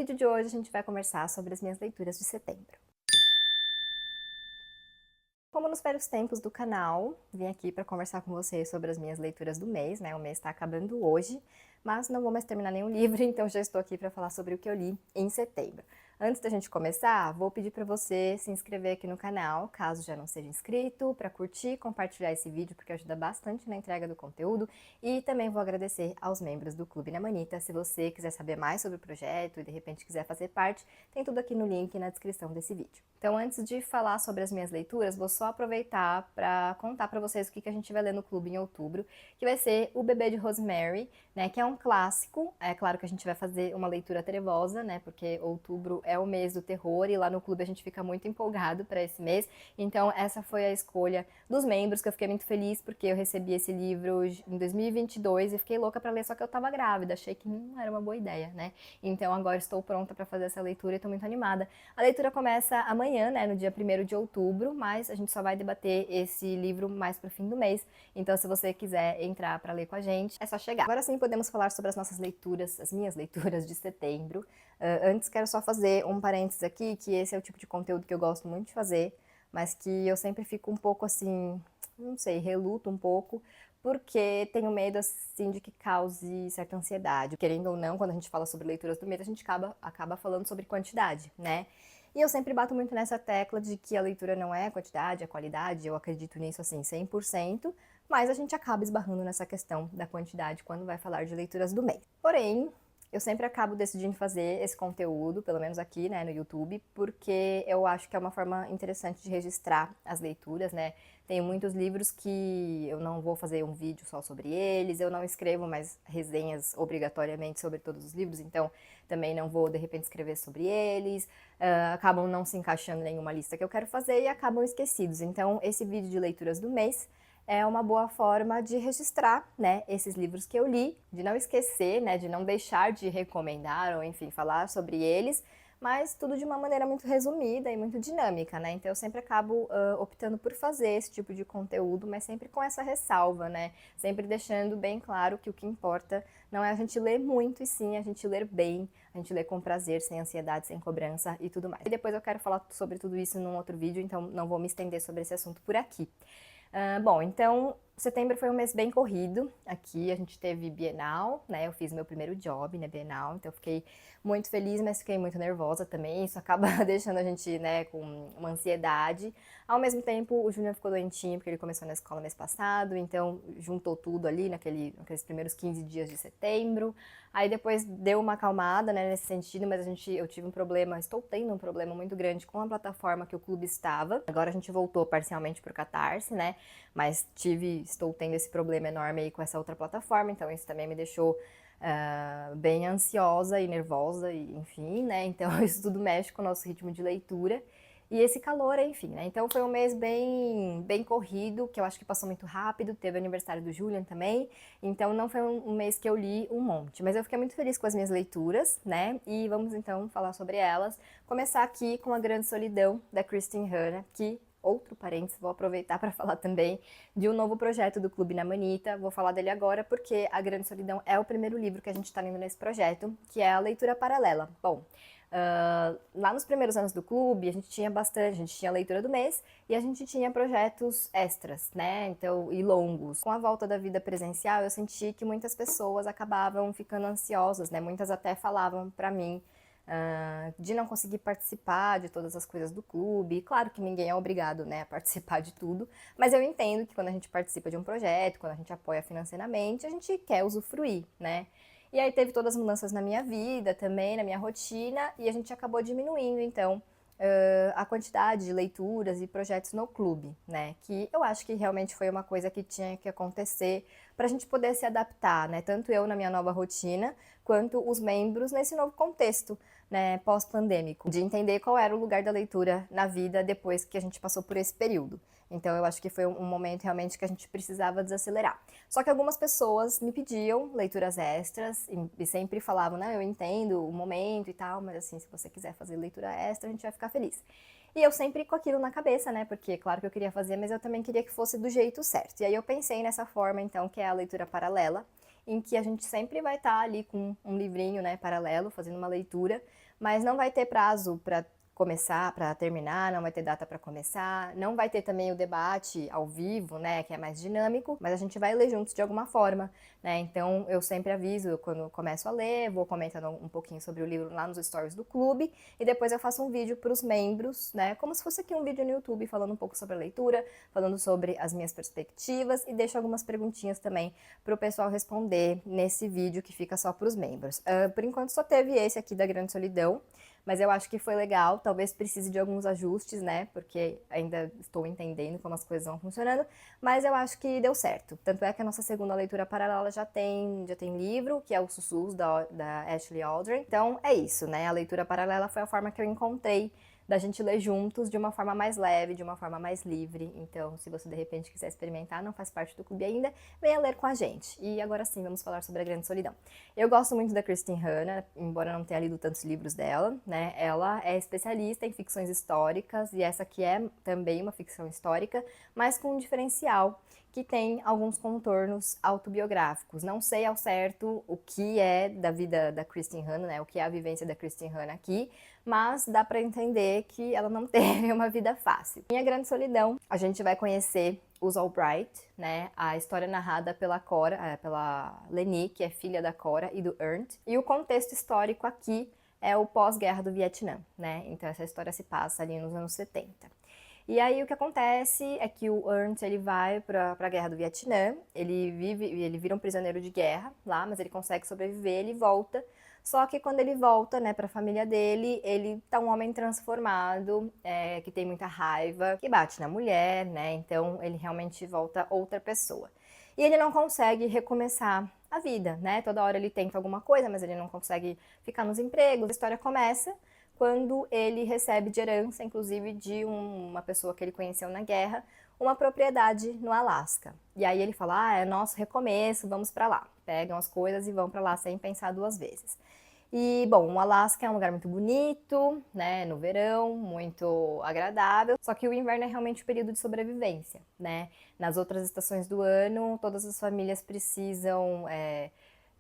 vídeo de hoje a gente vai conversar sobre as minhas leituras de setembro. Como nos velhos tempos do canal, vim aqui para conversar com vocês sobre as minhas leituras do mês, né? O mês está acabando hoje, mas não vou mais terminar nenhum livro, então já estou aqui para falar sobre o que eu li em setembro. Antes da gente começar, vou pedir para você se inscrever aqui no canal, caso já não seja inscrito, para curtir e compartilhar esse vídeo, porque ajuda bastante na entrega do conteúdo. E também vou agradecer aos membros do Clube Namanita. Se você quiser saber mais sobre o projeto e de repente quiser fazer parte, tem tudo aqui no link na descrição desse vídeo. Então, antes de falar sobre as minhas leituras, vou só aproveitar para contar para vocês o que a gente vai ler no clube em outubro, que vai ser O Bebê de Rosemary, né, que é um clássico. É claro que a gente vai fazer uma leitura trevosa, né, porque outubro é o mês do terror e lá no clube a gente fica muito empolgado para esse mês. Então, essa foi a escolha dos membros, que eu fiquei muito feliz porque eu recebi esse livro em 2022 e fiquei louca para ler, só que eu tava grávida, achei que não era uma boa ideia, né? Então, agora estou pronta para fazer essa leitura e estou muito animada. A leitura começa amanhã, né, no dia 1º de outubro, mas a gente só vai debater esse livro mais pro fim do mês. Então, se você quiser entrar para ler com a gente, é só chegar. Agora sim, podemos falar sobre as nossas leituras, as minhas leituras de setembro. Antes, quero só fazer um parênteses aqui, que esse é o tipo de conteúdo que eu gosto muito de fazer, mas que eu sempre fico um pouco assim, não sei, reluto um pouco, porque tenho medo, assim, de que cause certa ansiedade. Querendo ou não, quando a gente fala sobre leituras do mês, a gente acaba falando sobre quantidade, né? E eu sempre bato muito nessa tecla de que a leitura não é quantidade, é qualidade, eu acredito nisso, assim, 100%, mas a gente acaba esbarrando nessa questão da quantidade quando vai falar de leituras do mês. Porém, eu sempre acabo decidindo fazer esse conteúdo, pelo menos aqui, né, no YouTube, porque eu acho que é uma forma interessante de registrar as leituras, né? Tenho muitos livros que eu não vou fazer um vídeo só sobre eles, eu não escrevo mais resenhas obrigatoriamente sobre todos os livros, então também não vou, de repente, escrever sobre eles, acabam não se encaixando em nenhuma lista que eu quero fazer e acabam esquecidos. Então, esse vídeo de leituras do mês é uma boa forma de registrar, né, esses livros que eu li, de não esquecer, né, de não deixar de recomendar ou, enfim, falar sobre eles, mas tudo de uma maneira muito resumida e muito dinâmica, né? Então eu sempre acabo optando por fazer esse tipo de conteúdo, mas sempre com essa ressalva, né? Sempre deixando bem claro que o que importa não é a gente ler muito, e sim a gente ler bem, a gente ler com prazer, sem ansiedade, sem cobrança e tudo mais. E depois eu quero falar sobre tudo isso num outro vídeo, então não vou me estender sobre esse assunto por aqui. Bom, então, setembro foi um mês bem corrido. Aqui a gente teve Bienal, né? Eu fiz meu primeiro job na Bienal, então eu fiquei muito feliz, mas fiquei muito nervosa também. Isso acaba deixando a gente, né, com uma ansiedade. Ao mesmo tempo, o Júnior ficou doentinho, porque ele começou na escola mês passado, então juntou tudo ali naqueles primeiros 15 dias de setembro. Aí depois deu uma acalmada, né, nesse sentido, mas eu tive um problema, estou tendo um problema muito grande com a plataforma que o clube estava. Agora a gente voltou parcialmente pro Catarse, né, mas estou tendo esse problema enorme aí com essa outra plataforma, então isso também me deixou bem ansiosa e nervosa, e enfim, né, então isso tudo mexe com o nosso ritmo de leitura. E esse calor, enfim, né? Então foi um mês bem corrido, que eu acho que passou muito rápido. Teve o aniversário do Julian também, então não foi um mês que eu li um monte. Mas eu fiquei muito feliz com as minhas leituras, né? E vamos então falar sobre elas. Começar aqui com A Grande Solidão, da Kristin Hannah, que, outro parênteses, vou aproveitar para falar também de um novo projeto do Clube Namanita. Vou falar dele agora porque A Grande Solidão é o primeiro livro que a gente está lendo nesse projeto, que é a leitura paralela. Bom, lá nos primeiros anos do clube, a gente tinha a leitura do mês e a gente tinha projetos extras, né, então, e longos. Com a volta da vida presencial, eu senti que muitas pessoas acabavam ficando ansiosas, né, muitas até falavam pra mim de não conseguir participar de todas as coisas do clube. Claro que ninguém é obrigado, né, a participar de tudo, mas eu entendo que quando a gente participa de um projeto, quando a gente apoia financeiramente, a gente quer usufruir, né. E aí teve todas as mudanças na minha vida também, na minha rotina, e a gente acabou diminuindo, então, a quantidade de leituras e projetos no clube, né? Que eu acho que realmente foi uma coisa que tinha que acontecer para a gente poder se adaptar, né? Tanto eu na minha nova rotina, quanto os membros nesse novo contexto, né, pós-pandêmico, de entender qual era o lugar da leitura na vida depois que a gente passou por esse período. Então eu acho que foi um momento realmente que a gente precisava desacelerar. Só que algumas pessoas me pediam leituras extras e sempre falavam, né, eu entendo o momento e tal, mas assim, se você quiser fazer leitura extra, a gente vai ficar feliz. E eu sempre com aquilo na cabeça, né, porque claro que eu queria fazer, mas eu também queria que fosse do jeito certo. E aí eu pensei nessa forma, então, que é a leitura paralela, em que a gente sempre vai estar ali com um livrinho, né, paralelo, fazendo uma leitura, mas não vai ter prazo para começar, para terminar, não vai ter data para começar, não vai ter também o debate ao vivo, né, que é mais dinâmico, mas a gente vai ler juntos de alguma forma, né? Então eu sempre aviso quando começo a ler, vou comentando um pouquinho sobre o livro lá nos stories do clube e depois eu faço um vídeo para os membros, né, como se fosse aqui um vídeo no YouTube falando um pouco sobre a leitura, falando sobre as minhas perspectivas e deixo algumas perguntinhas também para o pessoal responder nesse vídeo que fica só para os membros. Por enquanto só teve esse aqui da Grande Solidão, mas eu acho que foi legal, talvez precise de alguns ajustes, né, porque ainda estou entendendo como as coisas vão funcionando, mas eu acho que deu certo. Tanto é que a nossa segunda leitura paralela já tem livro, que é o Sussurros, da Ashley Aldrin. Então é isso, né, a leitura paralela foi a forma que eu encontrei da gente ler juntos de uma forma mais leve, de uma forma mais livre. Então, se você de repente quiser experimentar, não faz parte do clube ainda, venha ler com a gente. E agora sim, vamos falar sobre A Grande Solidão. Eu gosto muito da Kristin Hannah, embora não tenha lido tantos livros dela, né? Ela é especialista em ficções históricas e essa aqui é também uma ficção histórica, mas com um diferencial que tem alguns contornos autobiográficos. Não sei ao certo o que é da vida da Kristin Hannah, né? O que é a vivência da Kristin Hannah aqui, mas dá para entender que ela não teve uma vida fácil. Em A Grande Solidão, a gente vai conhecer os Albright, né? A história narrada pela Cora, pela Leni, que é filha da Cora e do Ernst. E o contexto histórico aqui é o pós-guerra do Vietnã, né? Então essa história se passa ali nos anos 70. E aí o que acontece é que o Ernst ele vai para a guerra do Vietnã, ele vira um prisioneiro de guerra lá, mas ele consegue sobreviver, ele volta. Só que quando ele volta, né, para a família dele, ele tá um homem transformado, que tem muita raiva, que bate na mulher, né? Então ele realmente volta outra pessoa. E ele não consegue recomeçar a vida, né? Toda hora ele tenta alguma coisa, mas ele não consegue ficar nos empregos. A história começa quando ele recebe de herança, inclusive de uma pessoa que ele conheceu na guerra, uma propriedade no Alasca. E aí ele fala, é nosso recomeço, vamos para lá. Pegam as coisas e vão para lá sem pensar duas vezes. E, bom, o Alasca é um lugar muito bonito, né, no verão, muito agradável, só que o inverno é realmente o período de sobrevivência, né? Nas outras estações do ano, todas as famílias precisam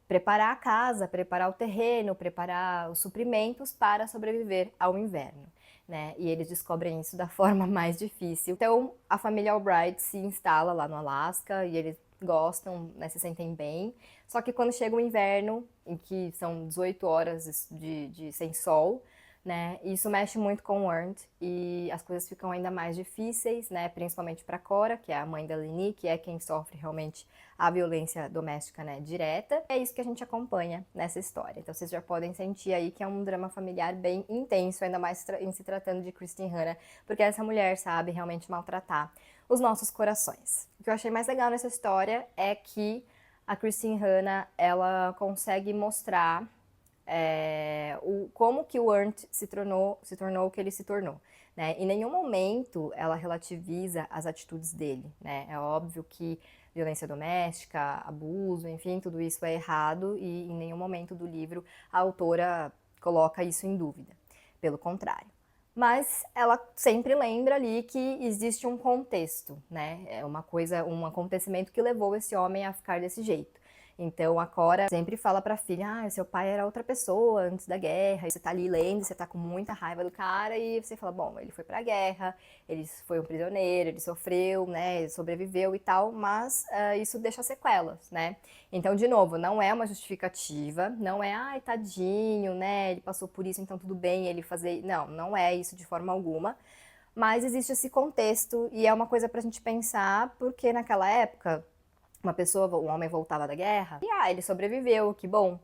preparar a casa, preparar o terreno, preparar os suprimentos para sobreviver ao inverno, né? E eles descobrem isso da forma mais difícil. Então, a família Albright se instala lá no Alasca e eles gostam, né, se sentem bem. Só que quando chega o inverno, em que são 18 horas de sem sol, né? Isso mexe muito com o Ernst e as coisas ficam ainda mais difíceis, né? Principalmente para Cora, que é a mãe da Leni, que é quem sofre realmente a violência doméstica, né, direta. É isso que a gente acompanha nessa história. Então vocês já podem sentir aí que é um drama familiar bem intenso, ainda mais em se tratando de Kristin Hannah, porque essa mulher sabe realmente maltratar os nossos corações. O que eu achei mais legal nessa história é que a Kristin Hannah, ela consegue mostrar como que o Ernst se tornou o que ele se tornou, né? Em nenhum momento ela relativiza as atitudes dele, né? É óbvio que violência doméstica, abuso, enfim, tudo isso é errado e em nenhum momento do livro a autora coloca isso em dúvida. Pelo contrário. Mas ela sempre lembra ali que existe um contexto, né? É uma coisa, um acontecimento que levou esse homem a ficar desse jeito. Então a Cora sempre fala pra filha, seu pai era outra pessoa antes da guerra, e você tá ali lendo, você tá com muita raiva do cara, e você fala, bom, ele foi pra guerra, ele foi um prisioneiro, ele sofreu, né, ele sobreviveu e tal, mas isso deixa sequelas, né? Então, de novo, não é uma justificativa, não é, ai, tadinho, né, ele passou por isso, então tudo bem ele fazer... Não, não é isso de forma alguma, mas existe esse contexto, e é uma coisa pra gente pensar, porque naquela época um homem voltava da guerra, e ele sobreviveu, que bom.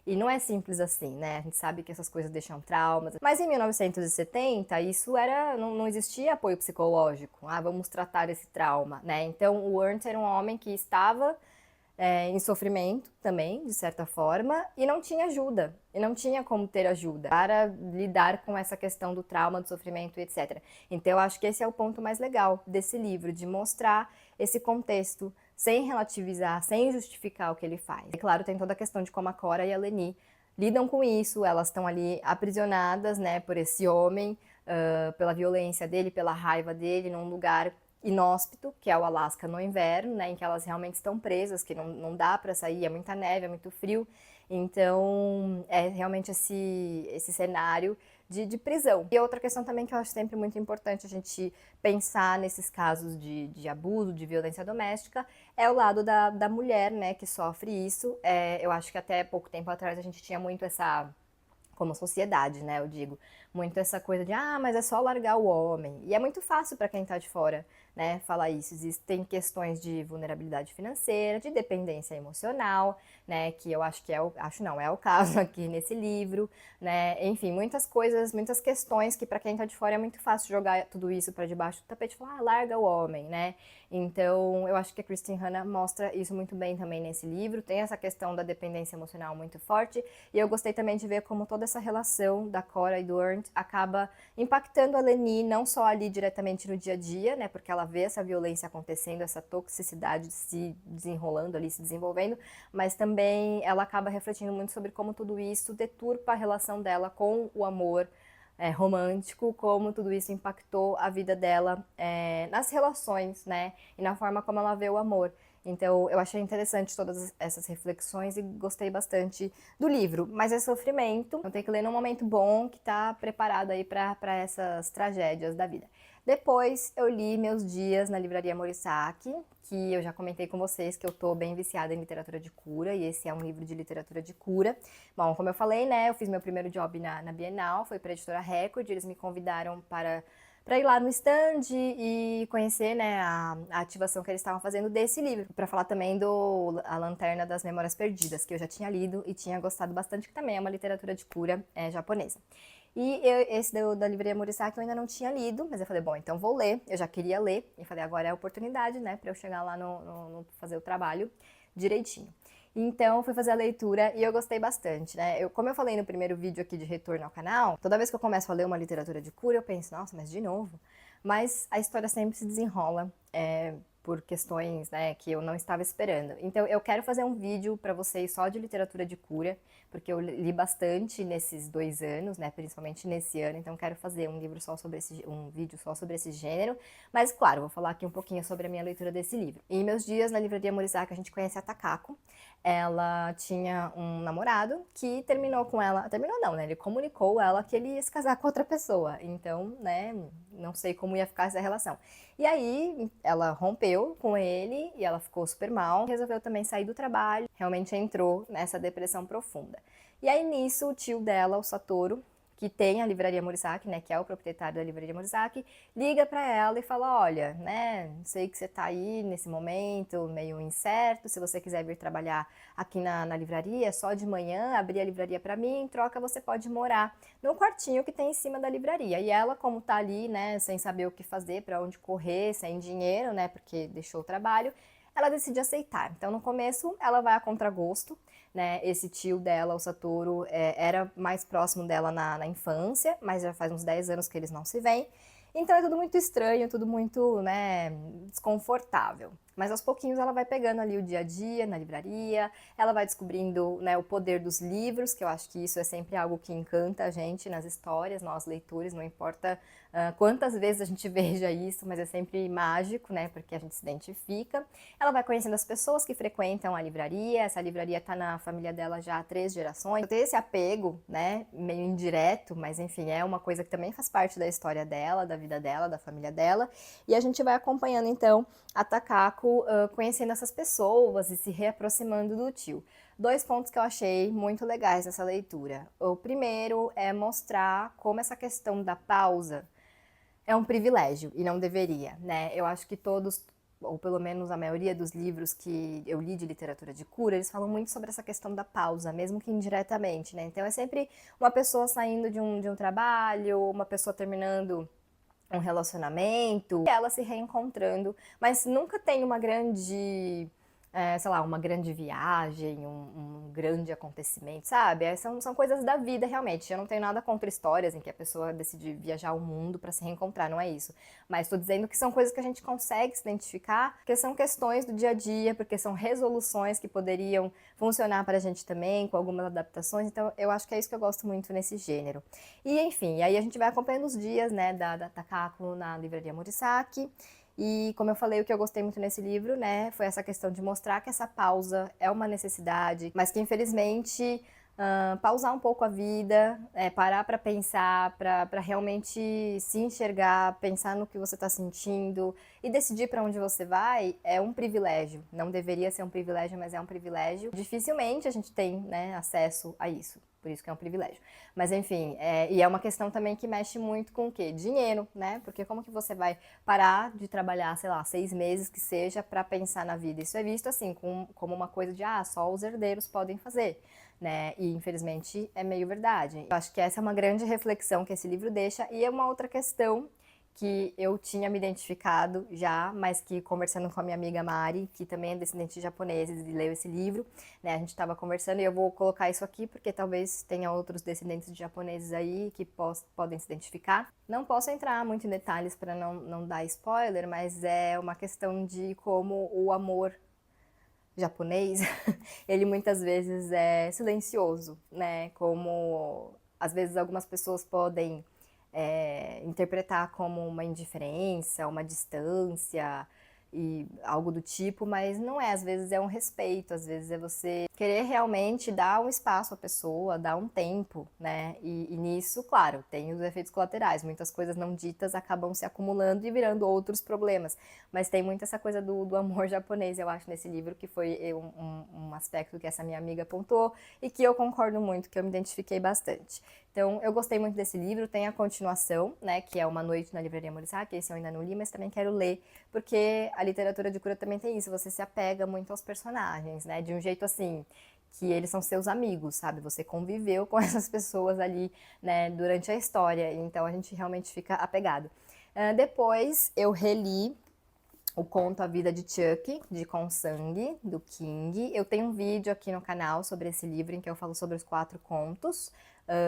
E não é simples assim, né? A gente sabe que essas coisas deixam traumas. Mas em 1970, isso não existia apoio psicológico. Vamos tratar esse trauma, né? Então o Ernst era um homem que estava em sofrimento também, de certa forma, e não tinha ajuda, e não tinha como ter ajuda para lidar com essa questão do trauma, do sofrimento, etc. Então eu acho que esse é o ponto mais legal desse livro, de mostrar esse contexto sem relativizar, sem justificar o que ele faz. E claro, tem toda a questão de como a Cora e a Leni lidam com isso, elas estão ali aprisionadas, né, por esse homem, pela violência dele, pela raiva dele, num lugar inóspito, que é o Alasca no inverno, né, em que elas realmente estão presas, que não dá para sair, é muita neve, é muito frio. Então, é realmente esse cenário de prisão. E outra questão também que eu acho sempre muito importante a gente pensar nesses casos de abuso, de violência doméstica, é o lado da mulher, né, que sofre isso. Eu acho que até pouco tempo atrás a gente tinha muito essa, como sociedade, né, eu digo, muito essa coisa de, mas é só largar o homem. E é muito fácil para quem tá de fora, né, falar isso. Existem questões de vulnerabilidade financeira, de dependência emocional, né, que eu acho que é o caso aqui nesse livro, né, enfim, muitas coisas, muitas questões que para quem tá de fora é muito fácil jogar tudo isso para debaixo do tapete e falar, larga o homem, né. Então, eu acho que a Kristin Hannah mostra isso muito bem também nesse livro, tem essa questão da dependência emocional muito forte, e eu gostei também de ver como toda essa relação da Cora e do Ernst acaba impactando a Leni, não só ali diretamente no dia a dia, né, porque ela vê essa violência acontecendo, essa toxicidade se desenrolando ali, se desenvolvendo, mas também ela acaba refletindo muito sobre como tudo isso deturpa a relação dela com o amor romântico, como tudo isso impactou a vida dela nas relações, né, e na forma como ela vê o amor. Então, eu achei interessante todas essas reflexões e gostei bastante do livro. Mas é sofrimento, então tem que ler num momento bom, que tá preparado aí para essas tragédias da vida. Depois, eu li Meus Dias na Livraria Murasaki, que eu já comentei com vocês que eu tô bem viciada em literatura de cura, e esse é um livro de literatura de cura. Bom, como eu falei, né, eu fiz meu primeiro job na Bienal, foi para a editora Record, eles me convidaram para ir lá no stand e conhecer, né, a ativação que eles estavam fazendo desse livro. Para falar também do A Lanterna das Memórias Perdidas, que eu já tinha lido e tinha gostado bastante, que também é uma literatura de cura japonesa. E esse da Livraria Murasaki eu ainda não tinha lido, mas eu falei, bom, então vou ler. Eu já queria ler, e falei, agora é a oportunidade, né, para eu chegar lá no fazer o trabalho direitinho. Então, fui fazer a leitura e eu gostei bastante, né? Como eu falei no primeiro vídeo aqui de retorno ao canal, toda vez que eu começo a ler uma literatura de cura, eu penso, nossa, mas de novo? Mas a história sempre se desenrola por questões, né, que eu não estava esperando. Então, eu quero fazer um vídeo para vocês só de literatura de cura, porque eu li bastante nesses 2 anos, né, principalmente nesse ano, então quero fazer um vídeo só sobre esse gênero, mas claro, vou falar aqui um pouquinho sobre a minha leitura desse livro. Em Meus Dias na Livraria Murasaki, a gente conhece a Takako. Ela tinha um namorado que terminou com ela, terminou não, né, ele comunicou ela que ele ia se casar com outra pessoa, então, né, não sei como ia ficar essa relação. E aí, ela rompeu com ele e ela ficou super mal, resolveu também sair do trabalho, realmente entrou nessa depressão profunda. E aí, nisso, o tio dela, o Satoru, que tem a Livraria Murasaki, né, que é o proprietário da Livraria Murasaki, liga para ela e fala, olha, né, sei que você tá aí nesse momento meio incerto, se você quiser vir trabalhar aqui na livraria, só de manhã, abrir a livraria para mim, em troca você pode morar no quartinho que tem em cima da livraria. E ela, como tá ali, né, sem saber o que fazer, para onde correr, sem dinheiro, né, porque deixou o trabalho, ela decide aceitar. Então, no começo, ela vai a contragosto, né? Esse tio dela, o Satoru, era mais próximo dela na infância, mas já faz uns 10 anos que eles não se veem. Então é tudo muito estranho, tudo muito, né, desconfortável. Mas aos pouquinhos ela vai pegando ali o dia a dia na livraria, ela vai descobrindo, né, o poder dos livros, que eu acho que isso é sempre algo que encanta a gente nas histórias, nós leitores, não importa quantas vezes a gente veja isso, mas é sempre mágico, né, porque a gente se identifica. Ela vai conhecendo as pessoas que frequentam a livraria, essa livraria tá na família dela já há 3 gerações. Tem esse apego, né, meio indireto, mas enfim, é uma coisa que também faz parte da história dela, da vida dela, da família dela. E a gente vai acompanhando então a Takako conhecendo essas pessoas e se reaproximando do tio. 2 pontos que eu achei muito legais nessa leitura. O primeiro é mostrar como essa questão da pausa é um privilégio e não deveria, né? Eu acho que todos, ou pelo menos a maioria dos livros que eu li de literatura de cura, eles falam muito sobre essa questão da pausa, mesmo que indiretamente, né? Então é sempre uma pessoa saindo de um trabalho, uma pessoa terminando um relacionamento, e ela se reencontrando, mas nunca tem uma grande, sei lá, uma grande viagem, um grande acontecimento, sabe? São coisas da vida, realmente. Eu não tenho nada contra histórias em que a pessoa decide viajar o mundo para se reencontrar, não é isso. Mas tô dizendo que são coisas que a gente consegue se identificar, porque são questões do dia a dia, porque são resoluções que poderiam funcionar para a gente também, com algumas adaptações. Então, eu acho que é isso que eu gosto muito nesse gênero. E, enfim, aí a gente vai acompanhando os dias, né, da Takako na Livraria Murasaki. E como eu falei, o que eu gostei muito nesse livro, né, foi essa questão de mostrar que essa pausa é uma necessidade, mas que infelizmente pausar um pouco a vida, parar para pensar, para realmente se enxergar, pensar no que você está sentindo e decidir para onde você vai é um privilégio. Não deveria ser um privilégio, mas é um privilégio. Dificilmente a gente tem, né, acesso a isso. Por isso que é um privilégio. Mas enfim, e é uma questão também que mexe muito com o quê? Dinheiro, né? Porque como que você vai parar de trabalhar, sei lá, 6 meses que seja, para pensar na vida? Isso é visto assim, como uma coisa de, só os herdeiros podem fazer. Né? E infelizmente é meio verdade. Eu acho que essa é uma grande reflexão que esse livro deixa, e é uma outra questão que eu tinha me identificado já, mas que conversando com a minha amiga Mari, que também é descendente de japoneses e leu esse livro, né, a gente estava conversando, e eu vou colocar isso aqui porque talvez tenha outros descendentes de japoneses aí que podem se identificar. Não posso entrar muito em detalhes para não dar spoiler, mas é uma questão de como o amor japonês, ele muitas vezes é silencioso, né? Como às vezes algumas pessoas podem interpretar como uma indiferença, uma distância e algo do tipo, mas não é. Às vezes é um respeito, às vezes é você querer realmente dar um espaço à pessoa, dar um tempo, né? E nisso, claro, tem os efeitos colaterais. Muitas coisas não ditas acabam se acumulando e virando outros problemas. Mas tem muito essa coisa do amor japonês, eu acho, nesse livro, que foi um aspecto que essa minha amiga apontou e que eu concordo muito, que eu me identifiquei bastante. Então, eu gostei muito desse livro, tem a continuação, né, que é Uma Noite na Livraria Murasaki, esse eu ainda não li, mas também quero ler, porque a literatura de cura também tem isso, você se apega muito aos personagens, né, de um jeito assim, que eles são seus amigos, sabe, você conviveu com essas pessoas ali, né, durante a história, então a gente realmente fica apegado. Depois, eu reli o conto A Vida de Chuck, de Konsang, do King. Eu tenho um vídeo aqui no canal sobre esse livro, em que eu falo sobre os 4 contos,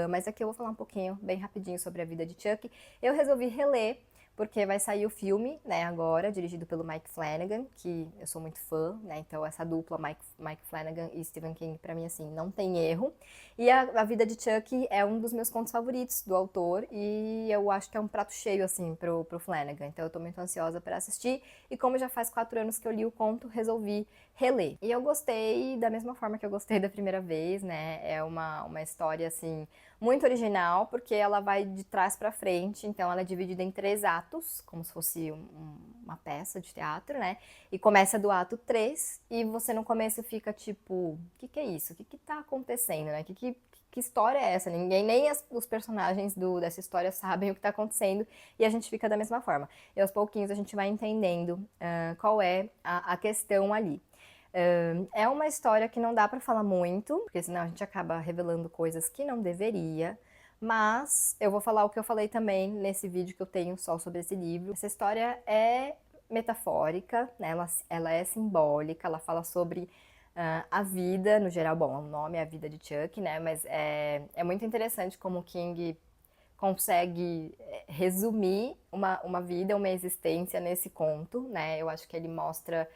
mas aqui eu vou falar um pouquinho, bem rapidinho, sobre A Vida de Chuck. Eu resolvi reler, porque vai sair o filme, né, agora, dirigido pelo Mike Flanagan, que eu sou muito fã, né, então essa dupla Mike Flanagan e Stephen King, pra mim, assim, não tem erro. E a Vida de Chuck é um dos meus contos favoritos do autor, e eu acho que é um prato cheio, assim, pro Flanagan, então eu tô muito ansiosa para assistir, e como já faz 4 anos que eu li o conto, resolvi reler. E eu gostei da mesma forma que eu gostei da primeira vez, né, é uma história, assim, muito original, porque ela vai de trás para frente, então ela é dividida em 3 atos, como se fosse uma peça de teatro, né? E começa do ato 3, e você no começo fica tipo, o que é isso? O que tá acontecendo, né? Que história é essa? Ninguém, nem os personagens dessa história sabem o que está acontecendo, e a gente fica da mesma forma. E aos pouquinhos a gente vai entendendo qual é a questão ali. É uma história que não dá pra falar muito, porque senão a gente acaba revelando coisas que não deveria, mas eu vou falar o que eu falei também nesse vídeo que eu tenho só sobre esse livro. Essa história é metafórica, né? Ela é simbólica, ela fala sobre a vida no geral. Bom, o nome é A Vida de Chuck, né? Mas é muito interessante como o King consegue resumir uma vida, uma existência nesse conto, né? Eu acho que ele mostra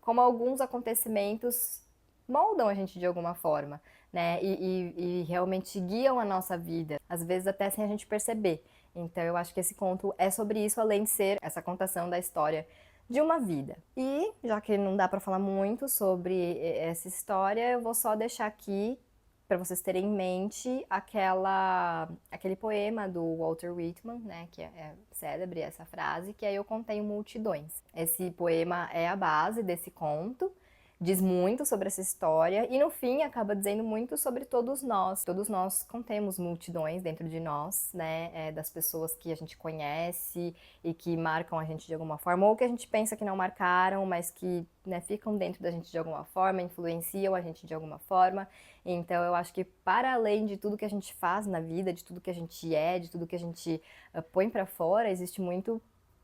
como alguns acontecimentos moldam a gente de alguma forma, né? E realmente guiam a nossa vida, às vezes até sem a gente perceber. Então eu acho que esse conto é sobre isso, além de ser essa contação da história de uma vida. E já que não dá para falar muito sobre essa história, eu vou só deixar aqui para vocês terem em mente aquele poema do Walter Whitman, né, que é célebre essa frase, que é Eu Contenho Multidões. Esse poema é a base desse conto, diz muito sobre essa história e no fim acaba dizendo muito sobre todos nós. Todos nós contemos multidões dentro de nós, né, das pessoas que a gente conhece e que marcam a gente de alguma forma, ou que a gente pensa que não marcaram, mas que, né, ficam dentro da gente de alguma forma, influenciam a gente de alguma forma. Então eu acho que para além de tudo que a gente faz na vida, de tudo que a gente é, de tudo que a gente põe para fora, existe muito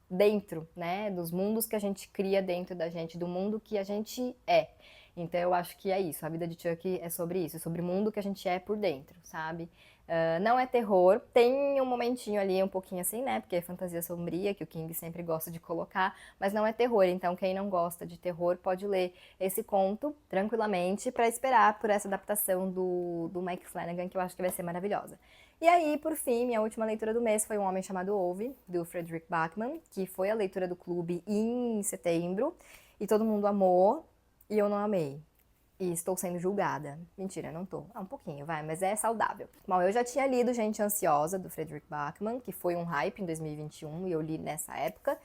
dentro, né, dos mundos que a gente cria dentro da gente, do mundo que a gente é. Então eu acho que é isso, a vida de Chuck é sobre isso, é sobre o mundo que a gente é por dentro, sabe? Não é terror, tem um momentinho ali um pouquinho assim, né, porque é fantasia sombria, que o King sempre gosta de colocar, mas não é terror, então quem não gosta de terror pode ler esse conto tranquilamente para esperar por essa adaptação do Mike Flanagan, que eu acho que vai ser maravilhosa. E aí, por fim, minha última leitura do mês foi Um Homem Chamado Ove, do Frederick Backman, que foi a leitura do clube em setembro, e todo mundo amou, e eu não amei. E estou sendo julgada. Mentira, não tô. Um pouquinho, vai, mas é saudável. Bom, eu já tinha lido Gente Ansiosa, do Frederick Backman, que foi um hype em 2021, e eu li nessa época.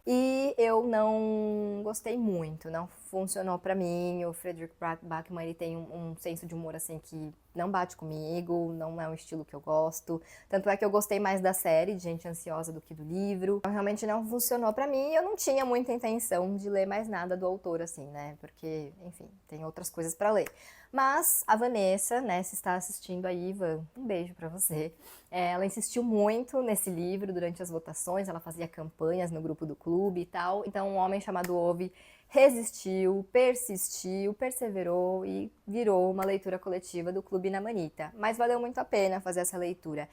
E eu não gostei muito, não funcionou pra mim. O Frederick Backman, ele tem um senso de humor assim que não bate comigo, não é um estilo que eu gosto. Tanto é que eu gostei mais da série de Gente Ansiosa do que do livro. Então, realmente não funcionou pra mim e eu não tinha muita intenção de ler mais nada do autor assim, né? Porque, enfim, tem outras coisas pra ler. Mas a Vanessa, né, se está assistindo aí, Ivan, um beijo pra você. Ela insistiu muito nesse livro durante as votações, ela fazia campanhas no grupo do clube e tal. Então, Um Homem Chamado Ove resistiu, persistiu, perseverou e virou uma leitura coletiva do Clube na Manita. Mas valeu muito a pena fazer essa leitura.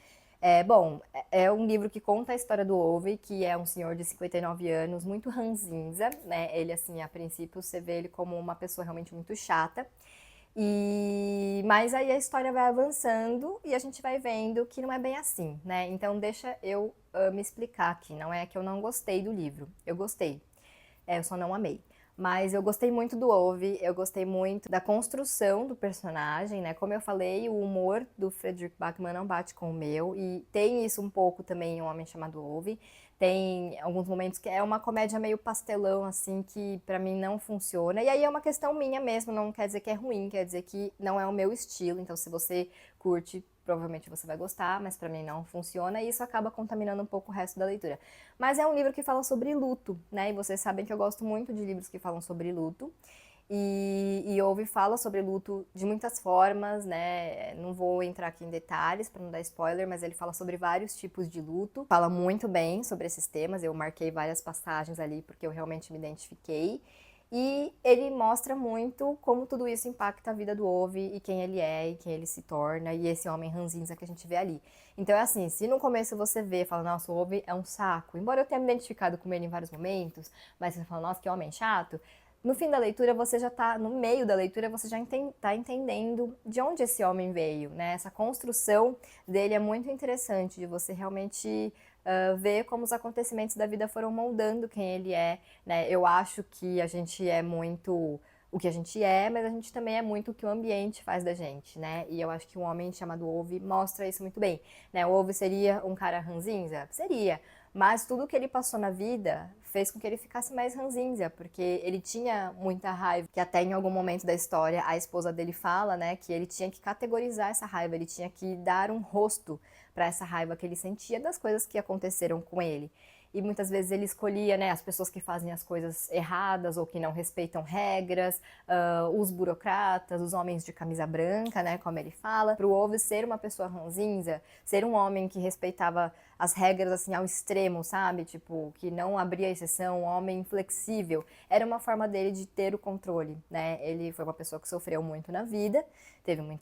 Bom, é um livro que conta a história do Ove, que é um senhor de 59 anos, muito ranzinza, né? Ele, assim, a princípio, você vê ele como uma pessoa realmente muito chata. Mas aí a história vai avançando e a gente vai vendo que não é bem assim, né? Então deixa eu me explicar aqui. Não é que eu não gostei do livro. Eu gostei. Eu só não amei. Mas eu gostei muito do Ove, eu gostei muito da construção do personagem, né? Como eu falei, o humor do Frederick Backman não bate com o meu, e tem isso um pouco também em Um Homem Chamado Ove. Tem alguns momentos que é uma comédia meio pastelão, assim, que pra mim não funciona. E aí é uma questão minha mesmo, não quer dizer que é ruim, quer dizer que não é o meu estilo. Então, se você curte, provavelmente você vai gostar, mas pra mim não funciona e isso acaba contaminando um pouco o resto da leitura. Mas é um livro que fala sobre luto, né? E vocês sabem que eu gosto muito de livros que falam sobre luto. E Ove fala sobre luto de muitas formas, né? Não vou entrar aqui em detalhes para não dar spoiler, mas ele fala sobre vários tipos de luto. Fala muito bem sobre esses temas, eu marquei várias passagens ali porque eu realmente me identifiquei. E ele mostra muito como tudo isso impacta a vida do Ove e quem ele é e quem ele se torna e esse homem ranzinza que a gente vê ali. Então é assim, se no começo você vê e fala, nossa, o Ove é um saco, embora eu tenha me identificado com ele em vários momentos, mas você fala, nossa, que homem chato, no fim da leitura você já tá, no meio da leitura você já tá entendendo de onde esse homem veio, né? Essa construção dele é muito interessante, de você realmente ver como os acontecimentos da vida foram moldando quem ele é, né? Eu acho que a gente é muito o que a gente é, mas a gente também é muito o que o ambiente faz da gente, né? E eu acho que Um Homem Chamado Ove mostra isso muito bem, né? O Ove seria um cara ranzinza? Seria, mas tudo que ele passou na vida fez com que ele ficasse mais ranzinza, porque ele tinha muita raiva, que até em algum momento da história a esposa dele fala, né, que ele tinha que categorizar essa raiva, ele tinha que dar um rosto para essa raiva que ele sentia das coisas que aconteceram com ele. E muitas vezes ele escolhia, né, as pessoas que fazem as coisas erradas ou que não respeitam regras, os burocratas, os homens de camisa branca, né, como ele fala. Para o Ove ser uma pessoa ranzinza, ser um homem que respeitava as regras assim ao extremo, sabe? Tipo, que não abria exceção, um homem inflexível, era uma forma dele de ter o controle, né? Ele foi uma pessoa que sofreu muito na vida,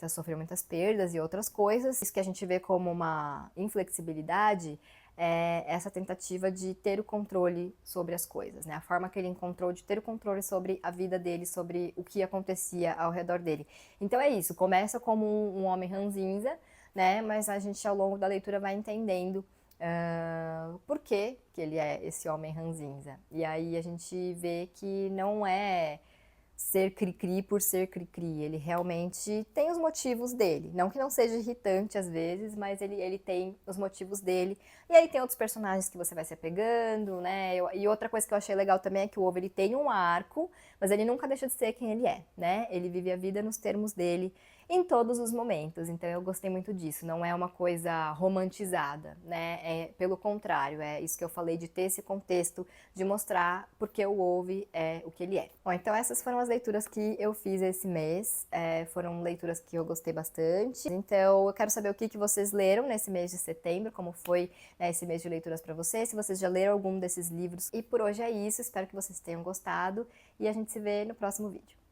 sofreu muitas perdas e outras coisas. Isso que a gente vê como uma inflexibilidade é essa tentativa de ter o controle sobre as coisas, né? A forma que ele encontrou de ter o controle sobre a vida dele, sobre o que acontecia ao redor dele. Então é isso, começa como um homem ranzinza, né? Mas a gente ao longo da leitura vai entendendo por que ele é esse homem ranzinza. E aí a gente vê que não é ser cri-cri por ser cri-cri. Ele realmente tem os motivos dele. Não que não seja irritante às vezes, mas ele tem os motivos dele. E aí tem outros personagens que você vai se apegando, né? E outra coisa que eu achei legal também é que o Ovo ele tem um arco, mas ele nunca deixa de ser quem ele é, né? Ele vive a vida nos termos dele em todos os momentos. Então eu gostei muito disso. Não é uma coisa romantizada, né? Pelo contrário, é isso que eu falei de ter esse contexto, de mostrar porque o Ove é o que ele é. Bom, então essas foram as leituras que eu fiz esse mês. Foram leituras que eu gostei bastante. Então eu quero saber o que vocês leram nesse mês de setembro, como foi, né, esse mês de leituras para vocês, se vocês já leram algum desses livros. E por hoje é isso. Espero que vocês tenham gostado e a gente se vê no próximo vídeo.